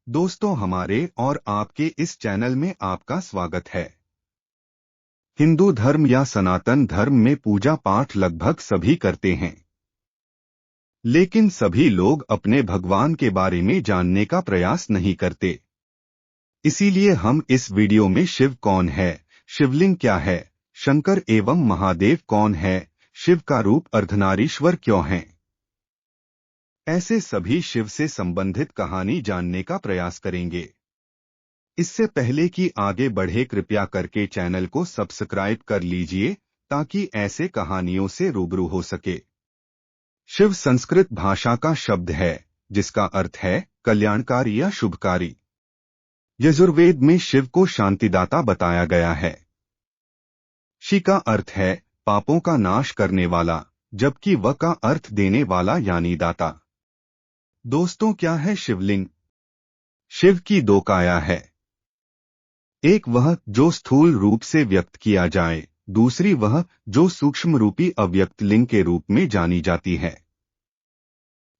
दोस्तों, हमारे और आपके इस चैनल में आपका स्वागत है। हिंदू धर्म या सनातन धर्म में पूजा पाठ लगभग सभी करते हैं, लेकिन सभी लोग अपने भगवान के बारे में जानने का प्रयास नहीं करते। इसीलिए हम इस वीडियो में शिव कौन है, शिवलिंग क्या है, शंकर एवं महादेव कौन है, शिव का रूप अर्धनारीश्वर क्यों है, ऐसे सभी शिव से संबंधित कहानी जानने का प्रयास करेंगे। इससे पहले कि आगे बढ़े, कृपया करके चैनल को सब्सक्राइब कर लीजिए ताकि ऐसे कहानियों से रूबरू हो सके। शिव संस्कृत भाषा का शब्द है जिसका अर्थ है कल्याणकारी या शुभकारी। यजुर्वेद में शिव को शांतिदाता बताया गया है। शि का अर्थ है पापों का नाश करने वाला, जबकि व का अर्थ देने वाला यानी दाता। दोस्तों, क्या है शिवलिंग? शिव की दो काया है। एक वह जो स्थूल रूप से व्यक्त किया जाए, दूसरी वह जो सूक्ष्म रूपी अव्यक्त लिंग के रूप में जानी जाती है।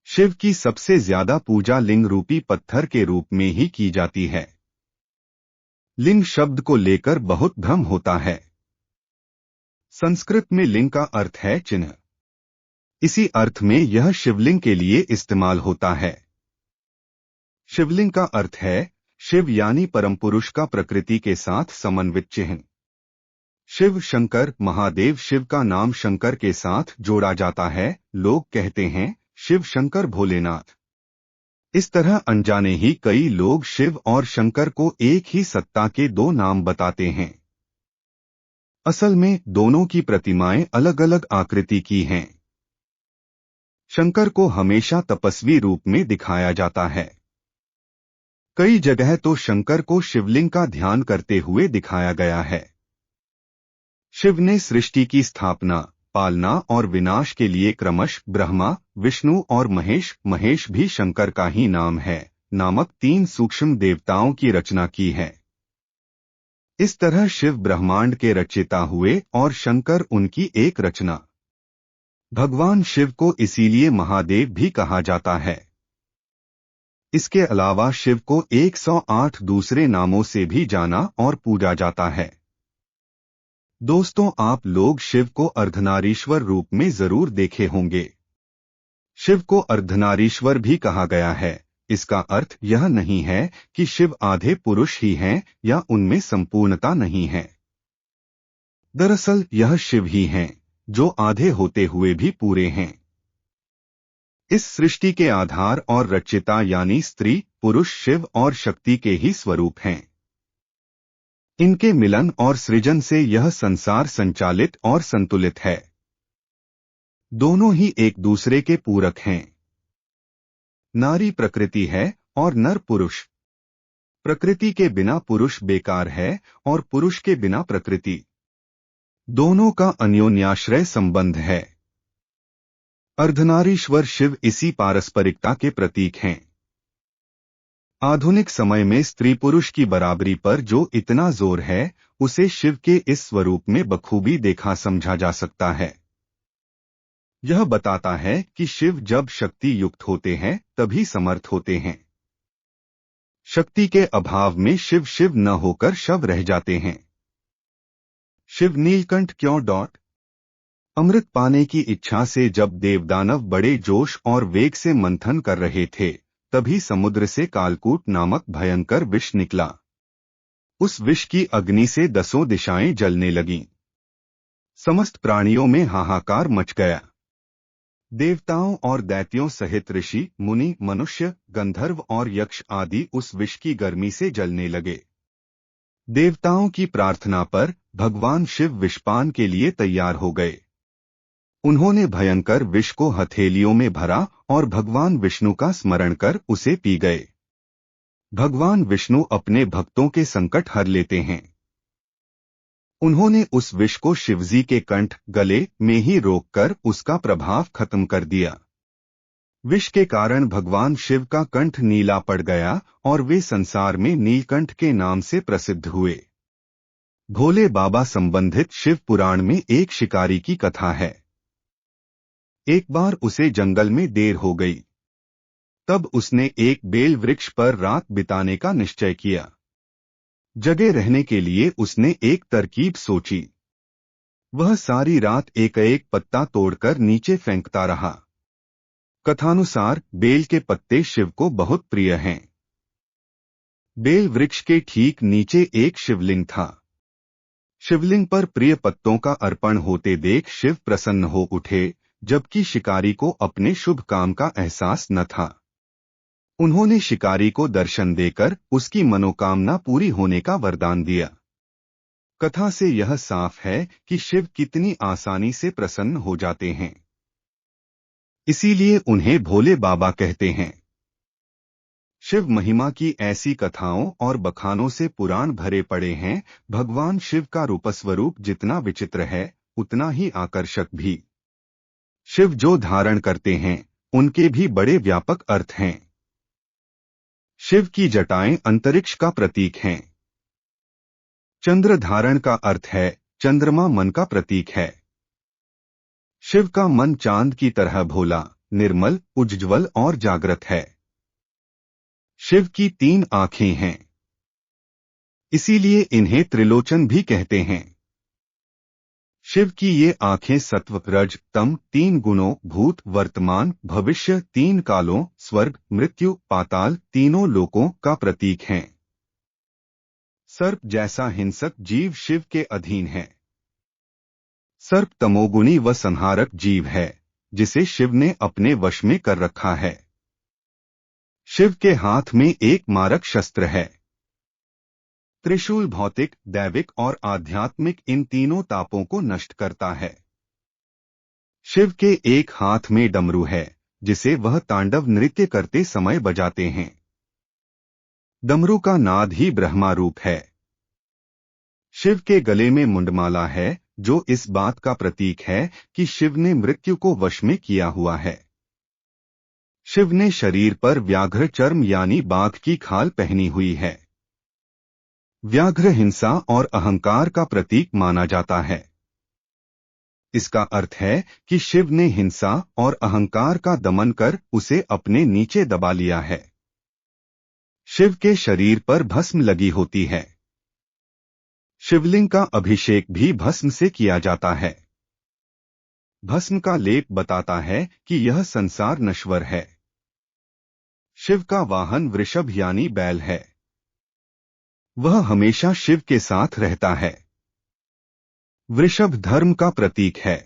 शिव की सबसे ज्यादा पूजा लिंग रूपी पत्थर के रूप में ही की जाती है। लिंग शब्द को लेकर बहुत भ्रम होता है। संस्कृत में लिंग का अर्थ है चिन्ह। इसी अर्थ में यह शिवलिंग के लिए इस्तेमाल होता है। शिवलिंग का अर्थ है शिव यानी परमपुरुष का प्रकृति के साथ समन्वित चिन्ह। शिव शंकर महादेव, शिव का नाम शंकर के साथ जोड़ा जाता है। लोग कहते हैं शिव शंकर भोलेनाथ। इस तरह अनजाने ही कई लोग शिव और शंकर को एक ही सत्ता के दो नाम बताते हैं। असल में दोनों की प्रतिमाएं अलग अलग आकृति की हैं। शंकर को हमेशा तपस्वी रूप में दिखाया जाता है। कई जगह तो शंकर को शिवलिंग का ध्यान करते हुए दिखाया गया है। शिव ने सृष्टि की स्थापना, पालना और विनाश के लिए क्रमश ब्रह्मा, विष्णु और महेश भी शंकर का ही नाम है नामक तीन सूक्ष्म देवताओं की रचना की है। इस तरह शिव ब्रह्मांड के रचयिता हुए और शंकर उनकी एक रचना। भगवान शिव को इसीलिए महादेव भी कहा जाता है। इसके अलावा शिव को 108 दूसरे नामों से भी जाना और पूजा जाता है। दोस्तों, आप लोग शिव को अर्धनारीश्वर रूप में जरूर देखे होंगे। शिव को अर्धनारीश्वर भी कहा गया है। इसका अर्थ यह नहीं है कि शिव आधे पुरुष ही हैं या उनमें संपूर्णता नहीं है। दरअसल यह शिव ही हैं जो आधे होते हुए भी पूरे हैं। इस सृष्टि के आधार और रचयिता यानी स्त्री पुरुष शिव और शक्ति के ही स्वरूप हैं। इनके मिलन और सृजन से यह संसार संचालित और संतुलित है। दोनों ही एक दूसरे के पूरक हैं। नारी प्रकृति है और नर पुरुष। प्रकृति के बिना पुरुष बेकार है और पुरुष के बिना प्रकृति। दोनों का अन्योन्याश्रय संबंध है। अर्धनारीश्वर शिव इसी पारस्परिकता के प्रतीक हैं। आधुनिक समय में स्त्री पुरुष की बराबरी पर जो इतना जोर है, उसे शिव के इस स्वरूप में बखूबी देखा समझा जा सकता है। यह बताता है कि शिव जब शक्ति युक्त होते हैं तभी समर्थ होते हैं। शक्ति के अभाव में शिव शिव न होकर शव रह जाते हैं। शिव नीलकंठ क्यों? अमृत पाने की इच्छा से जब देवदानव बड़े जोश और वेग से मंथन कर रहे थे, तभी समुद्र से कालकूट नामक भयंकर विष निकला। उस विष की अग्नि से 10 दिशाएं जलने लगीं। समस्त प्राणियों में हाहाकार मच गया। देवताओं और दैत्यों सहित ऋषि, मुनि, मनुष्य, गंधर्व और यक्ष आदि उस विष की गर्मी से जलने लगे। देवताओं की प्रार्थना पर भगवान शिव विषपान के लिए तैयार हो गए। उन्होंने भयंकर विष को हथेलियों में भरा और भगवान विष्णु का स्मरण कर उसे पी गए। भगवान विष्णु अपने भक्तों के संकट हर लेते हैं। उन्होंने उस विष को शिवजी के कंठ गले में ही रोककर उसका प्रभाव खत्म कर दिया। विष के कारण भगवान शिव का कंठ नीला पड़ गया और वे संसार में नीलकंठ के नाम से प्रसिद्ध हुए। भोले बाबा संबंधित शिव पुराण में एक शिकारी की कथा है। एक बार उसे जंगल में देर हो गई। तब उसने एक बेल वृक्ष पर रात बिताने का निश्चय किया। जगे रहने के लिए उसने एक तरकीब सोची। वह सारी रात एक एक पत्ता तोड़कर नीचे फेंकता रहा। कथानुसार बेल के पत्ते शिव को बहुत प्रिय हैं। बेल वृक्ष के ठीक नीचे एक शिवलिंग था। शिवलिंग पर प्रिय पत्तों का अर्पण होते देख शिव प्रसन्न हो उठे, जबकि शिकारी को अपने शुभ काम का एहसास न था। उन्होंने शिकारी को दर्शन देकर उसकी मनोकामना पूरी होने का वरदान दिया। कथा से यह साफ है कि शिव कितनी आसानी से प्रसन्न हो जाते हैं। इसीलिए उन्हें भोले बाबा कहते हैं। शिव महिमा की ऐसी कथाओं और बखानों से पुराण भरे पड़े हैं। भगवान शिव का रूपस्वरूप जितना विचित्र है, उतना ही आकर्षक भी। शिव जो धारण करते हैं, उनके भी बड़े व्यापक अर्थ हैं। शिव की जटाएं अंतरिक्ष का प्रतीक हैं। चंद्र धारण का अर्थ है चंद्रमा मन का प्रतीक है। शिव का मन चांद की तरह भोला, निर्मल, उज्ज्वल और जागृत है। शिव की 3 आंखें हैं, इसीलिए इन्हें त्रिलोचन भी कहते हैं। शिव की ये आंखें सत्व, रज, तम 3 गुणों, भूत, वर्तमान, भविष्य 3 कालों, स्वर्ग, मृत्यु, पाताल तीनों लोकों का प्रतीक हैं। सर्प जैसा हिंसक जीव शिव के अधीन है। सर्प तमोगुणी व संहारक जीव है, जिसे शिव ने अपने वश में कर रखा है। शिव के हाथ में एक मारक शस्त्र है। त्रिशूल भौतिक, दैविक और आध्यात्मिक इन तीनों तापों को नष्ट करता है। शिव के एक हाथ में डमरू है, जिसे वह तांडव नृत्य करते समय बजाते हैं। डमरू का नाद ही ब्रह्मा रूप है। शिव के गले में मुंडमाला है, जो इस बात का प्रतीक है कि शिव ने मृत्यु को वश में किया हुआ है। शिव ने शरीर पर व्याघ्र चर्म यानी बाघ की खाल पहनी हुई है। व्याघ्र हिंसा और अहंकार का प्रतीक माना जाता है। इसका अर्थ है कि शिव ने हिंसा और अहंकार का दमन कर उसे अपने नीचे दबा लिया है। शिव के शरीर पर भस्म लगी होती है। शिवलिंग का अभिषेक भी भस्म से किया जाता है। भस्म का लेप बताता है कि यह संसार नश्वर है। शिव का वाहन वृषभ यानी बैल है। वह हमेशा शिव के साथ रहता है। वृषभ धर्म का प्रतीक है।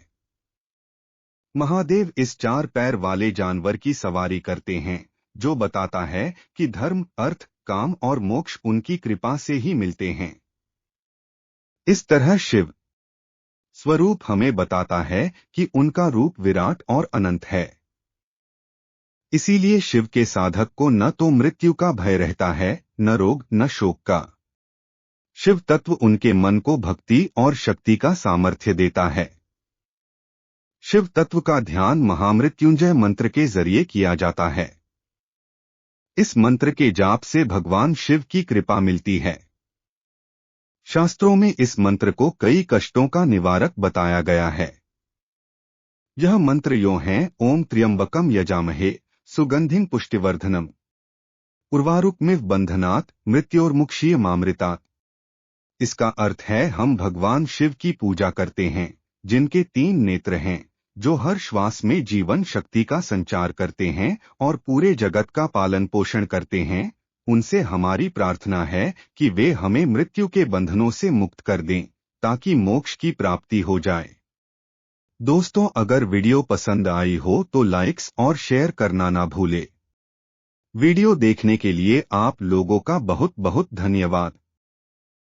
महादेव इस 4 पैर वाले जानवर की सवारी करते हैं, जो बताता है कि धर्म, अर्थ, काम और मोक्ष उनकी कृपा से ही मिलते हैं। इस तरह शिव स्वरूप हमें बताता है कि उनका रूप विराट और अनंत है। इसीलिए शिव के साधक को न तो मृत्यु का भय रहता है, न रोग, न शोक का। शिव तत्व उनके मन को भक्ति और शक्ति का सामर्थ्य देता है। शिव तत्व का ध्यान महामृत्युंजय मंत्र के जरिए किया जाता है। इस मंत्र के जाप से भगवान शिव की कृपा मिलती है। शास्त्रों में इस मंत्र को कई कष्टों का निवारक बताया गया है। यह मंत्र यों है: ओम त्र्यंबकम यजामहे सुगंधिं पुष्टिवर्धनम उर्वारुकमिव बंधनात् मृत्योर्मुक्षीयमामृतात्। इसका अर्थ है हम भगवान शिव की पूजा करते हैं, जिनके 3 नेत्र हैं, जो हर श्वास में जीवन शक्ति का संचार करते हैं और पूरे जगत का पालन पोषण करते हैं। उनसे हमारी प्रार्थना है कि वे हमें मृत्यु के बंधनों से मुक्त कर दें, ताकि मोक्ष की प्राप्ति हो जाए। दोस्तों, अगर वीडियो पसंद आई हो तो लाइक्स और शेयर करना ना भूलें। वीडियो देखने के लिए आप लोगों का बहुत बहुत धन्यवाद।